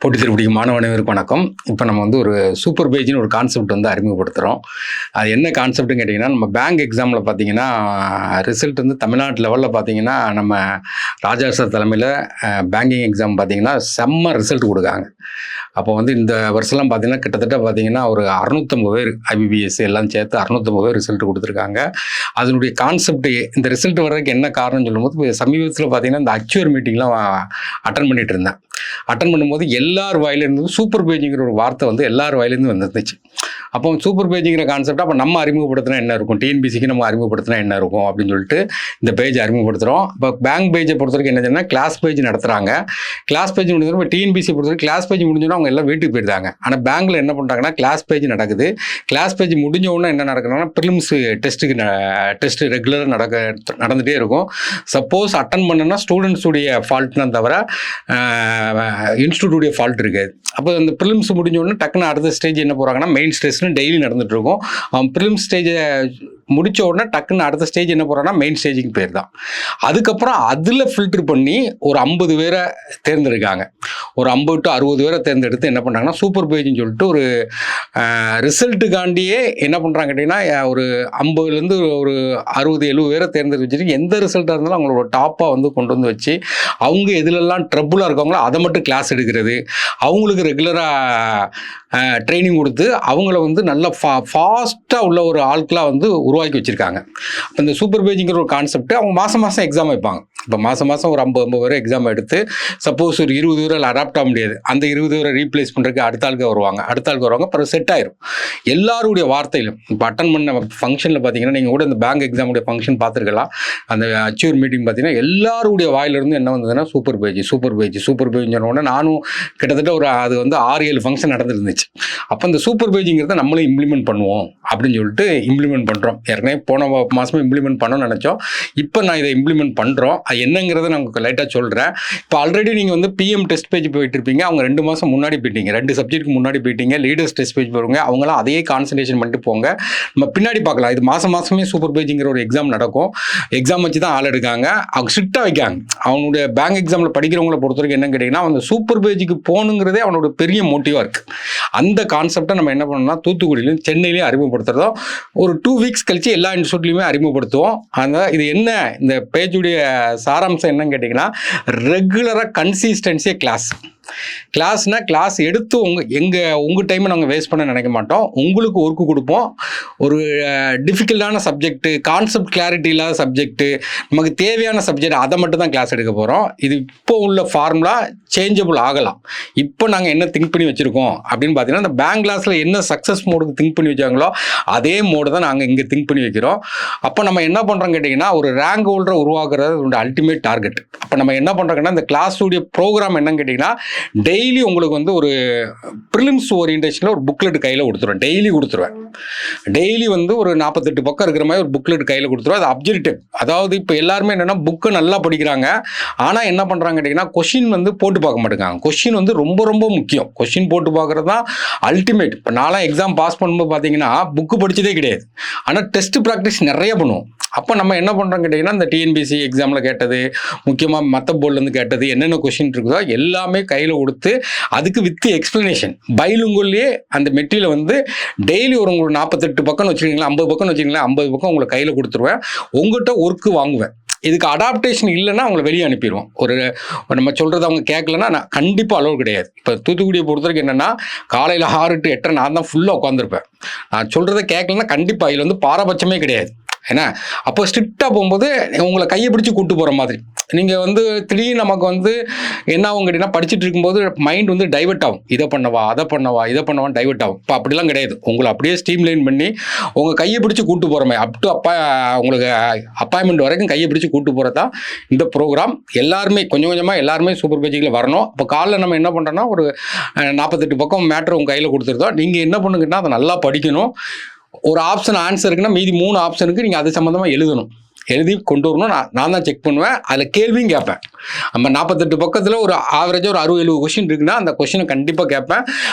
போட்டி தேர்வு மாணவர்களுக்கு வணக்கம். இப்போ நம்ம வந்து ஒரு சூப்பர் பேஜ்னு ஒரு கான்செப்ட் வந்து அறிமுகப்படுத்துகிறோம். அது என்ன கான்செப்ட்னு கேட்டிங்கன்னா, நம்ம பேங்க் எக்ஸாமில் பார்த்தீங்கன்னா ரிசல்ட் வந்து தமிழ்நாட்டு லெவலில் பார்த்தீங்கன்னா நம்ம ராஜா சார் தலைமையில் பேங்கிங் எக்ஸாம் பார்த்தீங்கன்னா செம்ம ரிசல்ட் கொடுக்காங்க. அப்போ வந்து இந்த வருஷம்லாம் பார்த்தீங்கன்னா கிட்டத்தட்ட பார்த்தீங்கன்னா ஒரு 650 பேர் ஐபிபிஎஸ் எல்லாம் சேர்த்து 650 பேர் ரிசல்ட் கொடுத்துருக்காங்க. அதனுடைய கான்செப்ட் இந்த ரிசல்ட் வர்றதுக்கு என்ன காரணம்னு சொல்லும்போது, சமீபத்தில் பார்த்தீங்கன்னா இந்த அக்சுவர் மீட்டிங்லாம் அட்டன் பண்ணிட்டு இருந்தேன். அட்டன் பண்ணும்போது எல்லார் வாயிலிருந்தும் சூப்பர் பேஜுங்கிற ஒரு வார்த்தை வந்து எல்லார் வாயிலிருந்து வந்துருந்துச்சு. அப்போ சூப்பர் பேஜுங்கிற கான்செப்ட் அப்போ நம்ம அறிமுகப்படுத்தினா என்ன இருக்கும், டிஎன்பிசிக்கு நம்ம அறிமுகப்படுத்தினா என்ன இருக்கும் அப்படின்னு சொல்லிட்டு இந்த பேஜ் அறிமுகப்படுத்துகிறோம். இப்போ பேங்க் பேஜை பொறுத்த வரைக்கும் என்ன கிளாஸ் பேஜ் நடத்துகிறாங்க. கிளாஸ் பேஜ் முடிஞ்சோன்னா இப்போ டிஎன்பிசி பொறுத்த வரைக்கும் கிளாஸ் பேஜ் முடிஞ்சோன்னா அவங்க எல்லாம் வீட்டுக்கு போயிடுறாங்க. ஆனால் பேங்க்கில் என்ன பண்ணுறாங்கன்னா கிளாஸ் பேஜ் நடக்குது. கிளாஸ் பேஜ் முடிஞ்ச உடனே என்ன நடக்குதுன்னா ப்ரிலிம்ஸ் டெஸ்ட்டு ரெகுலராக நடந்துகிட்டே இருக்கும். சப்போஸ் அட்டன் பண்ணனா ஸ்டூடெண்ட்ஸுடைய ஃபால்ட்னா தவிர இன்ஸ்டியூட்டுடைய ஃபால்ட் இருக்காது. அப்போ அந்த ப்ரிலிம்ஸ் முடிஞ்ச உடனே டக்குன்னு அடுத்த ஸ்டேஜ் என்ன போகிறாங்கன்னா மெயின் ஸ்டேஜ்னு டெய்லி நடந்துட்டு இருக்கும். ப்ரிலிம்ஸ் ஸ்டேஜை முடித்த உடனே டக்குன்னு அடுத்த ஸ்டேஜ் என்ன போகிறாங்கன்னா மெயின் ஸ்டேஜுக்கு பேர் தான். அதுக்கப்புறம் அதில் ஃபில்டர் பண்ணி ஒரு 50 பேரை தேர்ந்தெடுக்காங்க. ஒரு 50 to 60 பேரை தேர்ந்தெடுத்து என்ன பண்ணுறாங்கன்னா சூப்பர் பேஜ்னு சொல்லிட்டு ஒரு ரிசல்ட்டுக்காண்டியே என்ன பண்ணுறாங்க கேட்டிங்கன்னா ஒரு 50லேருந்து ஒரு 60-70 பேரை தேர்ந்தெடுத்து வச்சுட்டு எந்த ரிசல்ட்டாக இருந்தாலும் அவங்களோட டாப்பாக வந்து கொண்டு வந்து வச்சு அவங்க எதுலெல்லாம் ட்ரபுளாக இருக்காங்களோ அதை மட்டும் கிளாஸ் எடுக்கிறது, அவங்களுக்கு ரெகுலராக ட்ரைனிங் கொடுத்து அவங்கள வந்து நல்ல ஃபாஸ்ட்டாக உள்ள ஒரு ஆட்களாக வந்து உருவாக்கி வச்சுருக்காங்க. அப்போ இந்த சூப்பர் பேஜுங்கிற ஒரு கான்செப்ட் அவங்க மாதம் எக்ஸாம் வைப்பாங்க. இப்போ மாதம் ஒரு 50 பேர் எக்ஸாம் எடுத்து சப்போஸ் ஒரு 20 பேரில் அடாப்ட் ஆக முடியாது, அந்த 20 பேரை ரீப்ளேஸ் பண்ணுறதுக்கு அடுத்த ஆளுக்கு வருவாங்க. அப்புறம் செட் ஆயிரும். எல்லாருடைய வார்த்தையிலும் இப்போ அட்டன் பண்ண ஃபங்க்ஷனில் பார்த்தீங்கன்னா நீங்கள் கூட இந்த பேங்க் எக்ஸாமுடைய ஃபங்க்ஷன் பார்த்துருக்கலாம். அந்த அச்சீவர் மீட்டிங் பார்த்தீங்கன்னா எல்லாருடைய வாயிலிருந்து என்ன வந்ததுன்னா சூப்பர் பேஜ் சொன்ன உடனே நானும் கிட்டத்தட்ட அது வந்து 6-7 ஃபங்க்ஷன் நடந்துருந்துச்சு. அப்போ இந்த சூப்பர் பேஜுங்கிறத நம்மளும் இம்ப்ளிமெண்ட் பண்ணுவோம் அப்படின்னு சொல்லிட்டு இம்ப்ளிமெண்ட் பண்ணுறோம். ஏற்கனவே போன மாதமே இம்ப்ளிமெண்ட் பண்ணணும்னு நினச்சோம். இப்போ நான் இதை இம்ப்ளிமெண்ட் பண்ணுறோம். என்னங்கிறத நான் உங்களுக்கு லைட்டாக சொல்கிறேன். இப்போ ஆல்ரெடி நீங்கள் வந்து பிஎம் டெஸ்ட் பேஜ் போயிட்டு இருப்பீங்க. அவங்க 2 மாதம் முன்னாடி போயிட்டீங்க, 2 சப்ஜெக்ட்டுக்கு முன்னாடி போயிட்டீங்க. லீடர்ஸ் டெஸ்ட் பேஜ் போடுங்க, அவங்களாம் அதையே கான்சன்ட்ரேஷன் பண்ணிட்டு போங்க. நம்ம பின்னாடி பார்க்கலாம். இது மாதமே சூப்பர் பேஜுங்கிற ஒரு எக்ஸாம் நடக்கும். எக்ஸாம் வச்சு தான் ஆள் எடுக்காங்க. அவங்க ஸ்ட்ரிக்டாக வைக்காங்க. அவனுடைய பேங்க் எக்ஸாமில் படிக்கிறவங்களை பொறுத்த வரைக்கும் என்ன கேட்டிங்கன்னா அந்த சூப்பர் பேஜுக்கு போகணுங்கிறதே அவனோட பெரிய மோட்டிவாக இருக்குது. அந்த கான்செப்டை நம்ம என்ன பண்ணணும்னா தூத்துக்குடியிலையும் சென்னையிலையும் அறிமுகப்படுத்துறதோ ஒரு 2 வீக்ஸ் கழிச்சு எல்லா இன்ஸ்டியூட்லையுமே அறிமுகப்படுத்துவோம். அந்த இது என்ன இந்த பேஜுடைய சாராம்சம் என்னன்னு கேட்டிங்கன்னா ரெகுலராக கன்சிஸ்டன்சியாக கிளாஸ் எடுத்து உங்கள் டைமை நாங்கள் வேஸ்ட் பண்ண நினைக்க மாட்டோம். உங்களுக்கு ஒர்க்கு கொடுப்போம். ஒரு டிஃபிகல்ட்டான சப்ஜெக்ட்டு, கான்செப்ட் கிளாரிட்டி இல்லாத சப்ஜெக்ட்டு, நமக்கு தேவையான சப்ஜெக்ட் அதை மட்டும் தான் கிளாஸ் எடுக்க போகிறோம். இது இப்போ உள்ள ஃபார்முலா சேஞ்சபிள் ஆகலாம். இப்போ நாங்கள் என்ன திங்க் பண்ணி வச்சுருக்கோம் அப்படின்னு பார்த்தீங்கன்னா இந்த பேங்க் கிளாஸில் என்ன சக்ஸஸ் மோடுக்கு திங்க் பண்ணி வச்சாங்களோ அதே மோடு தான் நாங்கள் இங்கே திங்க் பண்ணி வைக்கிறோம். அப்போ நம்ம என்ன பண்ணுறோம் கேட்டிங்கன்னா ஒரு ரேங்க் ஹோல்டரை உருவாக்குறது அல்டிமேட் டார்கெட். அப்போ நம்ம என்ன பண்ணுறோங்கன்னா இந்த கிளாஸுடைய ப்ரோக்ராம் என்னன்னு கேட்டிங்கன்னா டெய்லி உங்களுக்கு வந்து ஒரு ப்ரிலிம்ஸ் ஓரியன்டேஷனில் ஒரு புக்லெட் கையில் கொடுத்துருவேன். டெய்லி வந்து ஒரு 48 பக்கம் இருக்கிற மாதிரி ஒரு புக்லெட் கையில் கொடுத்துருவேன். அது அப்ஜெக்டிவ். அதாவது இப்போ எல்லாருமே என்னென்னா புக்கை நல்லா படிக்கிறாங்க. ஆனால் என்ன பண்ணுறாங்க கேட்டிங்கன்னா கொஷின் வந்து போட்டு பார்க்க மாட்டேங்காங்க. கொஷின் வந்து ரொம்ப ரொம்ப முக்கியம். கொஷின் போட்டு பார்க்குறது தான் அல்டிமேட். இப்போ நான்லாம் எக்ஸாம் பாஸ் பண்ணும்போது பார்த்தீங்கன்னா புக்கு படித்ததே கிடையாது. ஆனால் டெஸ்ட் ப்ராக்டிஸ் நிறைய பண்ணுவோம். அப்போ நம்ம என்ன பண்ணுறோம் கேட்டிங்கன்னா இந்த டிஎன்பிசி எக்ஸாமில் கேட்டது, முக்கியமாக மற்ற போர்ட்லேருந்து கேட்டது, என்னென்ன கொஷின் இருக்குதோ எல்லாமே கையில் கொடுத்து அதுக்கு வித் எக்ஸ்ப்ளனேஷன் பைலிங்குள்ளேயே அந்த மெட்டீரியல் வந்து டெய்லி ஒரு உங்களுக்கு 48 பக்கம் வச்சுருக்கீங்களா, 50 பக்கம் வச்சுருக்கீங்களா, 50 பக்கம் உங்களை கையில் கொடுத்துருவேன். உங்கள்கிட்ட ஒர்க்கு வாங்குவேன். இதுக்கு அடாப்டேஷன் இல்லைன்னா அவங்கள வெளியே அனுப்பிடுவோம். நம்ம சொல்கிறது அவங்க கேட்கலன்னா நான் கண்டிப்பாக அளவு கிடையாது. இப்போ தூத்துக்குடியை பொறுத்த வரைக்கும் என்னென்னா காலையில் 6 to 8 நான் தான் ஃபுல்லாக உட்காந்துருப்பேன். நான் சொல்கிறத கேட்கலன்னா கண்டிப்பாக இதில் வந்து பாரபட்சமே கிடையாது. ஏன்னா அப்போ ஸ்ட்ரிக்டாக போகும்போது உங்களை கையை பிடிச்சி கூப்பிட்டு போகிற மாதிரி நீங்கள் வந்து திடீர்னு நமக்கு வந்து என்ன ஆகும் கேட்டிங்கன்னா படிச்சுட்டு இருக்கும்போது மைண்ட் வந்து டைவெர்ட் ஆகும். இதை பண்ணவான்னு டைவெர்ட் ஆகும். இப்போ அப்படிலாம் கிடையாது. உங்களை அப்படியே ஸ்ட்ரீம்லைன் பண்ணி உங்கள் கையை பிடிச்சி கூப்பிட்டு போகிற மாதிரி அப் டு உங்களுக்கு அப்பாயின்மெண்ட் வரைக்கும் கையை பிடிச்சி கூப்பிட்டு போகிறது தான் இந்த ப்ரோக்ராம். எல்லாருமே கொஞ்சமாக எல்லாருமே சூப்பர் பேஜிக்கில் வரணும். இப்போ காலைல நம்ம என்ன பண்ணுறோன்னா ஒரு 48 பக்கம் மேட்ரு உங்கள் கையில் கொடுத்துருந்தோம். நீங்கள் என்ன பண்ணுங்கன்னா அதை நல்லா படிக்கணும். ஒரு ஆப்ஷன் ஆன்சர் இருக்குன்னா மீதி 3 ஆப்ஷனுக்கு நீங்கள் அது சம்மந்தமாக எழுதணும். எழுதி கொண்டு வரணும். நான் தான் செக் பண்ணுவேன். அதில் கேள்வியும் கேட்பேன். நம்ம 48 பக்கத்தில் ஒரு ஆவரேஜாக ஒரு 60-70 கொஷின் இருக்குன்னா அந்த கொஷினை கண்டிப்பாக கேட்பேன்.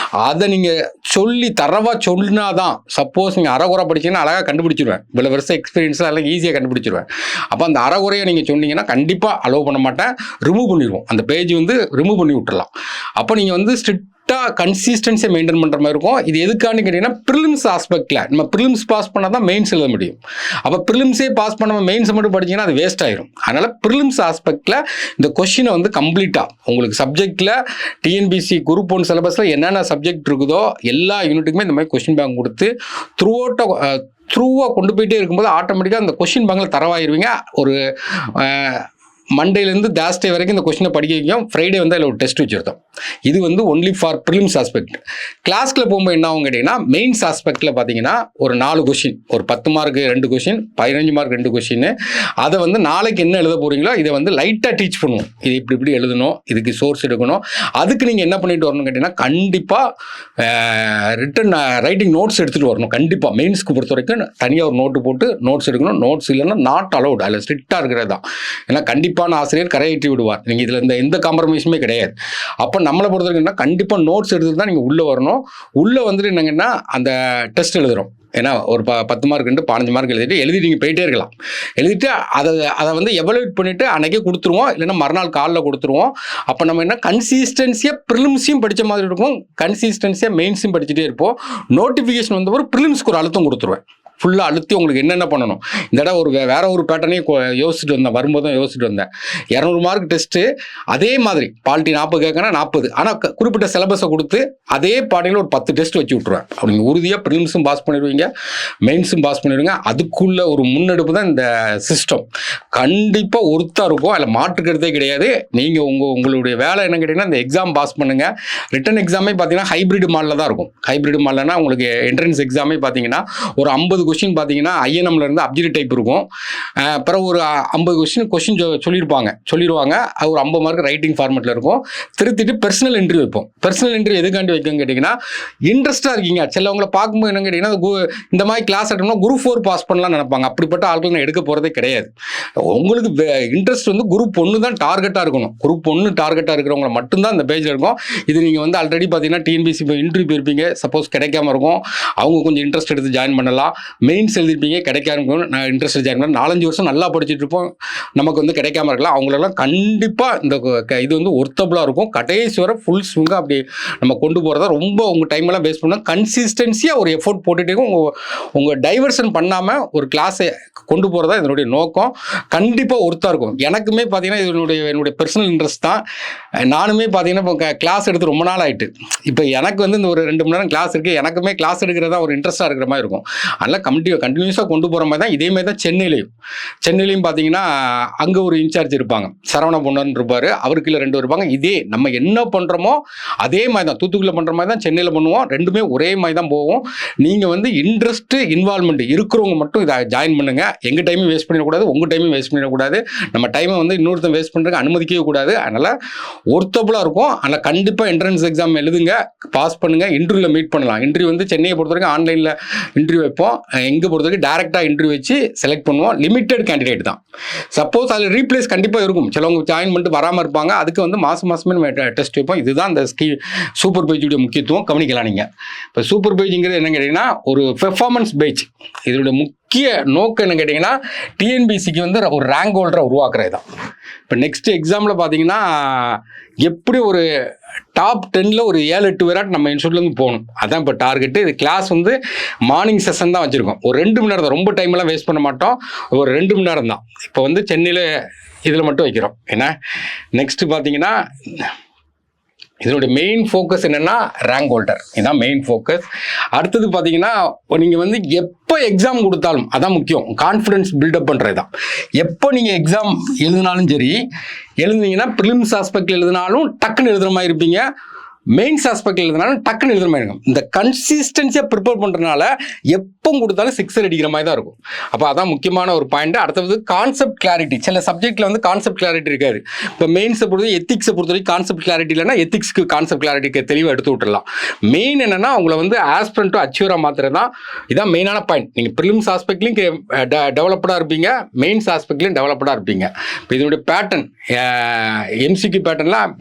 அதை நீங்கள் சொல்லி தரவாக சொன்னாதான், சப்போஸ் நீங்கள் அறகுறை படிச்சீங்கன்னா அழகாக கண்டுபிடிச்சிருவேன். இவ்வளோ வருஷம் எக்ஸ்பீரியன்ஸில் எல்லாம் ஈஸியாக கண்டுபிடிச்சிருவேன். அப்போ அந்த அறகுறையை நீங்கள் சொன்னீங்கன்னா கண்டிப்பாக அலோவ் பண்ண மாட்டேன், ரிமூவ் பண்ணிடுவோம். அந்த பேஜ் வந்து ரிமூவ் பண்ணி விட்டுறலாம். அப்போ நீங்கள் வந்து கன்சிஸ்டன்சியை மெயின்டைன் பண்ணுற மாதிரி இருக்கும். இது எதுக்கான்னு கேட்டிங்கன்னா ப்ரிலிம்ஸ் ஆஸ்பெக்டில் நம்ம ப்ரிலிம்ஸ் பாஸ் பண்ணால் தான் மெயின்ஸ் எழுத முடியும். அப்போ ப்ரிலிம்ஸே பாஸ் பண்ணாமல் மெயின்ஸை மட்டும் படிச்சிங்கன்னா அது வேஸ்ட் ஆயிரும். அதனால் ப்ரிலிம்ஸ் ஆஸ்பெக்டில் இந்த கொஷினை வந்து கம்ப்ளீட்டாக உங்களுக்கு சப்ஜெக்டில் டிஎன்பிசி குரூப் 1 சிலபஸில் என்னென்ன சப்ஜெக்ட் இருக்குதோ எல்லா யூனிட்டுக்குமே இந்த மாதிரி கொஷின் பேங்க் கொடுத்து த்ரூவாக கொண்டு போயிட்டே இருக்கும்போது ஆட்டோமேட்டிக்காக அந்த கொஷின் பேங்கில் தரவாயிருவீங்க. ஒரு மண்டேலேருந்து தேர்ஸ்டே வரைக்கும் இந்த கொஸ்டினை படிக்க வைக்கும். ஃப்ரைடே வந்து அதில் ஒரு டெஸ்ட் வச்சுருந்தோம். இது வந்து ஒன்லி ஃபார் ப்ரிலிம்ஸ் ஆஸ்பெக்ட். கிளாஸில் போகும்போது என்ன ஆகும் கேட்டிங்கன்னா, மெயின்ஸ் ஆஸ்பெக்டில் பார்த்தீங்கன்னா ஒரு 4 கொஷின், ஒரு 10 மார்க் 2 கொஷின், 15 மார்க் 2 கொஷின். அதை வந்து நாளைக்கு என்ன எழுத போகிறீங்களோ இதை வந்து லைட்டாக டீச் பண்ணுவோம். இது இப்படி எழுதணும், இதுக்கு சோர்ஸ் எடுக்கணும். அதுக்கு நீங்கள் என்ன பண்ணிட்டு வரணும்னு கேட்டிங்கன்னா, கண்டிப்பாக ரைட்டிங் நோட்ஸ் எடுத்துகிட்டு வரணும். கண்டிப்பாக மெயின்ஸ்க்கு பொறுத்த வரைக்கும் தனியாக ஒரு நோட்டு போட்டு நோட்ஸ் எடுக்கணும். நோட்ஸ் இல்லைன்னா நாட் அலவுட், அதில் ஸ்ட்ரிக்டாக இருக்கிறது தான். ஏன்னா கண்டிப்பான ஆசிரியர் கரையேற்றி விடுவார். நீங்கள் இதில் எந்த காம்ப்ரமைஸுமே கிடையாது. அப்போ நம்மளை பொறுத்த வரைக்கும் கண்டிப்பாக நோட்ஸ் எடுத்து தான் நீங்கள் உள்ளே வரணும். உள்ளே வந்துட்டு என்னங்கன்னா அந்த டெஸ்ட் எழுதுகிறோம். ஏன்னா ஒரு 10 மார்க் 15 மார்க் எழுதிட்டு நீங்கள் போயிட்டே இருக்கலாம். எழுதிட்டு அதை வந்து எவலுவேட் பண்ணிவிட்டு அன்றைக்கே கொடுத்துருவோம், இல்லைன்னா மறுநாள் காலில் கொடுத்துருவோம். அப்போ நம்ம என்ன கன்சிஸ்டன்சியாக ப்ரிலிம்ஸையும் படித்த மாதிரி இருக்கும், கன்சிஸ்டன்சியாக மெயின்ஸையும் படிச்சுட்டே இருப்போம். நோட்டிஃபிகேஷன் வந்து ஒரு ப்ரிலிம்ஸ்க்கு ஒரு அழுத்தம் கொடுத்துருவேன். ஃபுல்லாக அழுத்தி உங்களுக்கு என்னென்ன பண்ணணும். இந்த தடவை வேற ஒரு பேட்டர்னையும் யோசிச்சுட்டு வந்தேன், வரும்போதும் யோசிச்சுட்டு வந்தேன். 200 மார்க் டெஸ்ட்டு அதே மாதிரி பாலிட்டி 40 கேட்கனா 40, ஆனால் குறிப்பிட்ட சிலபஸை கொடுத்து அதே பாட்டியில் ஒரு 10 டெஸ்ட் வச்சு விட்ருவேன். நீங்கள் உறுதியாக ப்ரிலிம்ஸும் பாஸ் பண்ணிடுவீங்க, மெயின்ஸும் பாஸ் பண்ணிடுவீங்க. அதுக்குள்ள ஒரு முன்னெடுப்பு தான் இந்த சிஸ்டம். கண்டிப்பாக ஒருத்தா இருக்கும், அதில் மாற்றுக்கிறதே கிடையாது. நீங்கள் உங்களுடைய வேலை என்ன கேட்டிங்கன்னா, இந்த எக்ஸாம் பாஸ் பண்ணுங்கள். ரிட்டன் எக்ஸாமே பார்த்தீங்கன்னா ஹைப்ரிட் மாடலில் தான் இருக்கும். ஹைப்ரிட் மாடல்னா உங்களுக்கு என்ட்ரன்ஸ் எக்ஸாமே பார்த்தீங்கன்னா ஒரு 50 கொஸ்டின் பார்த்தீங்கன்னா ஐஎன்எம்ல இருந்து அப்ஜெக்ட் டைப் இருக்கும். அப்புறம் ஒரு 50 கொஸ்டின் சொல்லிடுவாங்க. ஒரு 50 மார்க் ரைட்டிங் ஃபார்மெட்டில் இருக்கும். திருத்திட்டு பர்சனல் இன்டர்வியூ வைப்போம். பர்சனல் இன்டர்வியூ எதுக்காண்டி வைக்கணும்னு கேட்டிங்கன்னா, இன்ட்ரெஸ்ட்டாக இருக்கீங்க சிலவங்களை பார்க்கும்போது என்ன கேட்டிங்கன்னா, இந்த மாதிரி கிளாஸ் எடுத்தோம்னா குரூப் 4 பாஸ் பண்ணலாம்னு நினைப்பாங்க. அப்படிப்பட்ட ஆட்கள் நான் எடுக்க போகிறதே கிடையாது. உங்களுக்கு இன்ட்ரெஸ்ட் வந்து குரூப் 1 தான் டார்கெட்டாக இருக்கணும். குரூப் 1 டார்கெட்டாக இருக்கிறவங்க மட்டும்தான் இந்த பேஜில் இருக்கும். இது நீங்கள் வந்து ஆல்ரெடி பார்த்தீங்கன்னா டிஎன்பிசி இன்டர்வியூ போயிருப்பீங்க, சப்போஸ் கிடைக்காம இருக்கும், அவங்க கொஞ்சம் இன்ட்ரெஸ்ட் எடுத்து ஜாயின் பண்ணலாம். மெயின்ஸ் எழுதிருப்பீங்க, கிடைக்காம நான் இன்ட்ரெஸ்ட் ஜாயின் பண்ண 4-5 வருஷம் நல்லா படிச்சுட்டு இருப்போம், நமக்கு வந்து கிடைக்காம இருக்கலாம். அவங்களெல்லாம் கண்டிப்பாக இந்த இது வந்து ஒர்த்தபுளாக இருக்கும். கடைசி வரை ஃபுல் ஸ்விங்காக அப்படி நம்ம கொண்டு போகிறதா ரொம்ப உங்கள் டைமெல்லாம் வேஸ்ட் பண்ணால் கன்சிஸ்டன்சியாக ஒரு எஃபோர்ட் போட்டுகிட்டே உங்கள் டைவர்ஷன் பண்ணாமல் ஒரு கிளாஸை கொண்டு போகிறதா இதனுடைய நோக்கம். கண்டிப்பாக ஒர்த்தாக இருக்கும். எனக்குமே பார்த்தீங்கன்னா என்னுடைய பர்சனல் இன்ட்ரெஸ்ட் தான். நானுமே பார்த்தீங்கன்னா இப்போ கிளாஸ் எடுத்து ரொம்ப நாள் ஆகிட்டு. இப்போ எனக்கு வந்து இந்த ஒரு 2 மணி நேரம் கிளாஸ் இருக்குது, எனக்குமே கிளாஸ் எடுக்கிறதா ஒரு இன்ட்ரெஸ்ட்டாக இருக்கிற மாதிரி இருக்கும். அதனால் கண்டினியூஸாக கொண்டு போகிற மாதிரி தான். இதே மாதிரி தான் சென்னையிலையும் பார்த்தீங்கன்னா அங்கே ஒரு இன்சார்ஜ் இருப்பாங்க, சரவண பொன்னன் இருப்பார், அவருக்கு இல்லை 2 இருப்பாங்க. இதே நம்ம என்ன பண்ணுறோமோ அதே மாதிரி தான் தூத்துக்குடியில் பண்ணுற மாதிரி தான் சென்னையில் பண்ணுவோம். ரெண்டுமே ஒரே மாதிரி தான் போவோம். நீங்கள் வந்து இன்ட்ரெஸ்ட்டு இன்வால்மெண்ட் இருக்கிறவங்க மட்டும் இதை ஜாயின் பண்ணுங்கள். எங்கள் டைமும் வேஸ்ட் பண்ணிடக்கூடாது, உங்கள் டைமும் வேஸ்ட் பண்ணிடக்கூடாது. நம்ம டைமை வந்து இன்னொருத்தன் வேஸ்ட் பண்ணுறதுக்கு அனுமதிக்கவே கூடாது. அதனால் ஒர்த்தபுளாக இருக்கும். அதனால் கண்டிப்பாக என்ட்ரன்ஸ் எக்ஸாம் எழுதுங்க, பாஸ் பண்ணுங்கள். இன்டர்வியூவில் மீட் பண்ணலாம். இன்டர்வியூ வந்து சென்னையை பொறுத்த வரைக்கும் ஆன்லைனில் இன்டர்வியூ வைப்போம். எங்கே பொறுத்த வரைக்கும் டேரெக்டாக இன்டர்வியூ வச்சு செலக்ட் பண்ணுவோம். லிமிட்டட் கேண்டிடேட் தான். சப்போஸ் அதில் ரீப்ளேஸ் கண்டிப்பாக இருக்கும். சிலவங்க ஜாயின் பண்ணிட்டு வராமல் இருப்பாங்க. அதுக்கு வந்து மாதமே நம்ம டெஸ்ட் வைப்போம். இதுதான் இந்த சூப்பர் பேஜுடைய முக்கியத்துவம். கவனிக்கலாம் நீங்கள். இப்போ சூப்பர் பேஜுங்கிறது என்ன கேட்டிங்கன்னா ஒரு பெர்ஃபார்மன்ஸ் பேஜ். இதனுடைய முக்கிய நோக்கம் என்ன கேட்டிங்கன்னா டிஎன்பிசிக்கு வந்து ஒரு ரேங்க் ஹோல்டரை உருவாக்குறது தான். இப்போ நெக்ஸ்ட் எக்ஸாமில் பார்த்தீங்கன்னா எப்படி ஒரு டாப் 10ல் ஒரு 7-8 பேராட் நம்ம இன்ஸ்டியூட்லேருந்து போகணும். அதான் இப்போ டார்கெட்டு. இது கிளாஸ் வந்து மார்னிங் செஷன் தான் வச்சுருக்கோம். ஒரு 2 மணி நேரம் தான், ரொம்ப டைமெல்லாம் வேஸ்ட் பண்ண மாட்டோம். ஒரு 2 மணி நேரம் தான். இப்போ வந்து சென்னையில் இதில் மட்டும் வைக்கிறோம். ஏன்னா நெக்ஸ்ட்டு பார்த்தீங்கன்னா இதனுடைய மெயின் ஃபோக்கஸ் என்னென்னா ரேங்க் ஹோல்டர். இதுதான் மெயின் ஃபோக்கஸ். அடுத்தது பார்த்தீங்கன்னா நீங்கள் வந்து எப்போ எக்ஸாம் கொடுத்தாலும் அதான் முக்கியம், கான்ஃபிடன்ஸ் பில்டப் பண்ணுறது தான். எப்போ நீங்கள் எக்ஸாம் எழுதினாலும் சரி, எழுதுனீங்கன்னா ப்ரிலிம்ஸ் ஆஸ்பெக்டில் எழுதினாலும் டக்குன்னு எழுதுகிற மாதிரி இருப்பீங்க. மெயின்ஸ் ஆஸ்பெக்டில் எழுதுனாலும் டக்குன்னு எழுதுற மாதிரி இருக்கும். இந்த கன்சிஸ்டன்சியாக ப்ரிப்பேர் பண்ணுறதுனால எப்போ கொடுத்தாலும் சிக்ஸர் அடிக்கிற மாதிரி தான் இருக்கும். அப்போ அதான் முக்கியமான ஒரு பாயிண்ட். அடுத்தது கான்செப்ட் கிளாரிட்டி. சில சப்ஜெக்ட்டில் வந்து கான்செப்ட் கிளாரிட்டி இருக்காது. இப்போ மெயின்ஸை பொறுத்த எத்திக்ஸை பொறுத்தவரைக்கும் கான்செப்ட் கிளாரிட்டி இல்லைன்னா எத்திக்ஸ்க்கு கான்செப்ட் கிளாரிட்டிக்கு தெளிவாக எடுத்து விட்டுடலாம். மெயின் என்னென்னா அவங்கள வந்து ஆஸ்பிரண்ட் டு அச்சீவராக மாத்திரம் தான். இதான் மெயினான பாயிண்ட். நீங்கள் ப்ரிலிம்ஸ் ஆஸ்பெக்ட்லையும் டெவலப்டாக இருப்பீங்க, மெயின்ஸ் ஆஸ்பெக்ட்லையும் டெவலப்டாக இருப்பீங்க. இப்போ இதனுடைய பேட்டர்ன் எம்சிக்யூ பேட்டர்ன்லாம்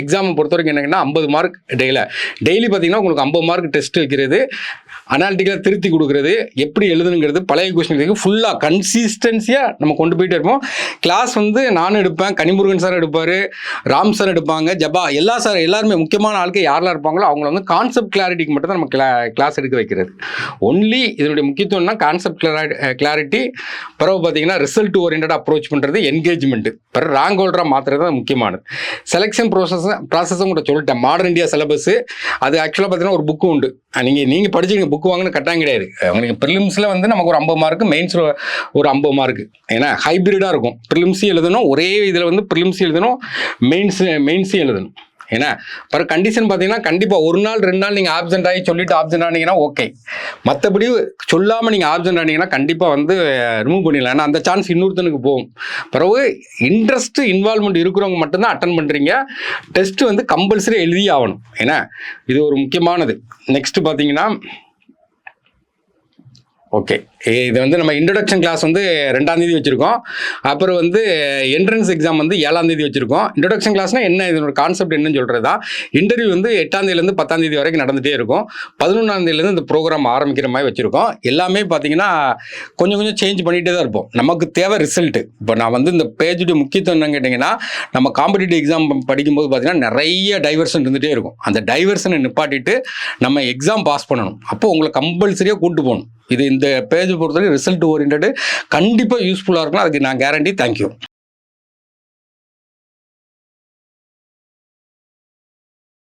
எக்ஸாமை பொறுத்த வரைக்கும் என்னங்கன்னா 50 மார்க் டெய்லி பார்த்தீங்கன்னா உங்களுக்கு 50 மார்க் டெஸ்ட் வைக்கிறது, அனாலிட்டிக்கலாக திருத்தி கொடுக்குறது, எப்படி எழுதுனுங்கிறது, பழைய கொஸ்டின் ஃபுல்லாக கன்சிஸ்டன்சியாக நம்ம கொண்டு போயிட்டே இருப்போம். கிளாஸ் வந்து நானும் எடுப்பேன், கனிமுருகன் சார் எடுப்பார், ராம் சார் எடுப்பாங்க, ஜபா எல்லாருமே முக்கியமான ஆளுக்கு யாரெல்லாம் இருப்பாங்களோ அவங்கள வந்து கான்செப்ட் கிளாரிட்டிக்கு மட்டும் தான் நம்ம கிளாஸ் எடுக்க வைக்கிறது. ஒன்லி இதனுடைய முக்கியத்துவம்னா கான்செப்ட் கிளாரிட்டி, பிறகு பார்த்தீங்கன்னா ரிசல்ட் ஓரியன்டாக அப்ரோச் பண்ணுறது, என்கேஜ்மெண்ட்டு, பிறகு ரேங்க் ஹோல்டராக மாற்றுறது தான் முக்கியமானது. செலெக்ஷன் ப்ராசஸும் கூட சொல்லிட்டேன். மாடர்ன் இந்தியா சிலபஸ் அது ஆக்சுவலாக பார்த்தீங்கன்னா ஒரு புக்கு உண்டு. நீங்கள் படிச்சுங்க, புக்கு வாங்கின கட்டாயம் கிடையாது. உங்களுக்கு ப்ரிலிம்ஸில் வந்து நமக்கு ஒரு 50 மார்க்கு, மெயின்ஸில் ஒரு 50 மார்க்கு. ஏன்னா ஹைப்ரிடாக இருக்கும். ப்ரிலிம்ஸையும் எழுதணும், ஒரே இதில் வந்து ப்ரிலிம்ஸையும் எழுதணும், மெயின்ஸையும் எழுதணும். ஏன்னா பர் கண்டிஷன் பார்த்தீங்கன்னா கண்டிப்பாக 1 நாள் 2 நாள் நீங்கள் ஆப்சென்ட் ஆகி சொல்லிட்டு ஆப்சென்ட் ஆனீங்கன்னா ஓகே. மற்றபடி சொல்லாமல் நீங்கள் ஆப்சென்ட் ஆனீங்கன்னா கண்டிப்பாக வந்து ரிமூவ் பண்ணிடலாம். ஏன்னா அந்த சான்ஸ் இன்னொருத்தனுக்கு போகும். பிறகு இன்ட்ரெஸ்ட் இன்வால்மெண்ட் இருக்கிறவங்க மட்டும்தான் அட்டன் பண்ணுறீங்க. டெஸ்ட் வந்து கம்பல்சரி எழுதியே ஆகணும். ஏன்னா இது ஒரு முக்கியமானது. நெக்ஸ்ட் பார்த்தீங்கன்னா ஓகே, இது வந்து நம்ம இன்ட்ரடக்ஷன் கிளாஸ் வந்து 2ஆம் தேதி வச்சுருக்கோம். அப்புறம் வந்து என்ட்ரன்ஸ் எக்ஸாம் வந்து 7ஆம் தேதி வச்சுருக்கோம். இன்ட்ரடக்ஷன் கிளாஸ்னால் என்ன, இதனோட கான்செப்ட் என்னன்னு சொல்கிறது தான். இன்டர்வியூ வந்து 8ஆம் தேதியிலேருந்து 10ஆம் தேதி வரைக்கும் நடந்துகிட்டே இருக்கும். 11ஆம் தேதியிலேருந்து இந்த ப்ரோக்ராம் ஆரம்பிக்கிற மாதிரி வச்சுருக்கோம். எல்லாமே பார்த்தீங்கன்னா கொஞ்சம் சேஞ்ச் பண்ணிகிட்டே தான் இருப்போம். நமக்கு தேவை ரிசல்ட்டு. இப்போ நான் வந்து இந்த பேஜுடைய முக்கியத்துவம் என்னன்னு கேட்டிங்கன்னா, நம்ம காம்படிட்டிவ் எக்ஸாம் படிக்கும்போது பார்த்தீங்கன்னா நிறைய டைவர்ஷன் இருந்துகிட்டே இருக்கும். அந்த டைவர்ஷனை நிப்பாட்டிட்டு நம்ம எக்ஸாம் பாஸ் பண்ணணும். அப்போ உங்களை கம்பல்சரியாக கூப்பிட்டு போகணும். இது இந்த பேஜ் பொறுத்தவரை ரிசல்ட் ஓரியன்ட் கண்டிப்பாக யூஸ்ஃபுல்லாக இருக்கும். அதுக்கு நான் கேரண்டி. தேங்க்யூ.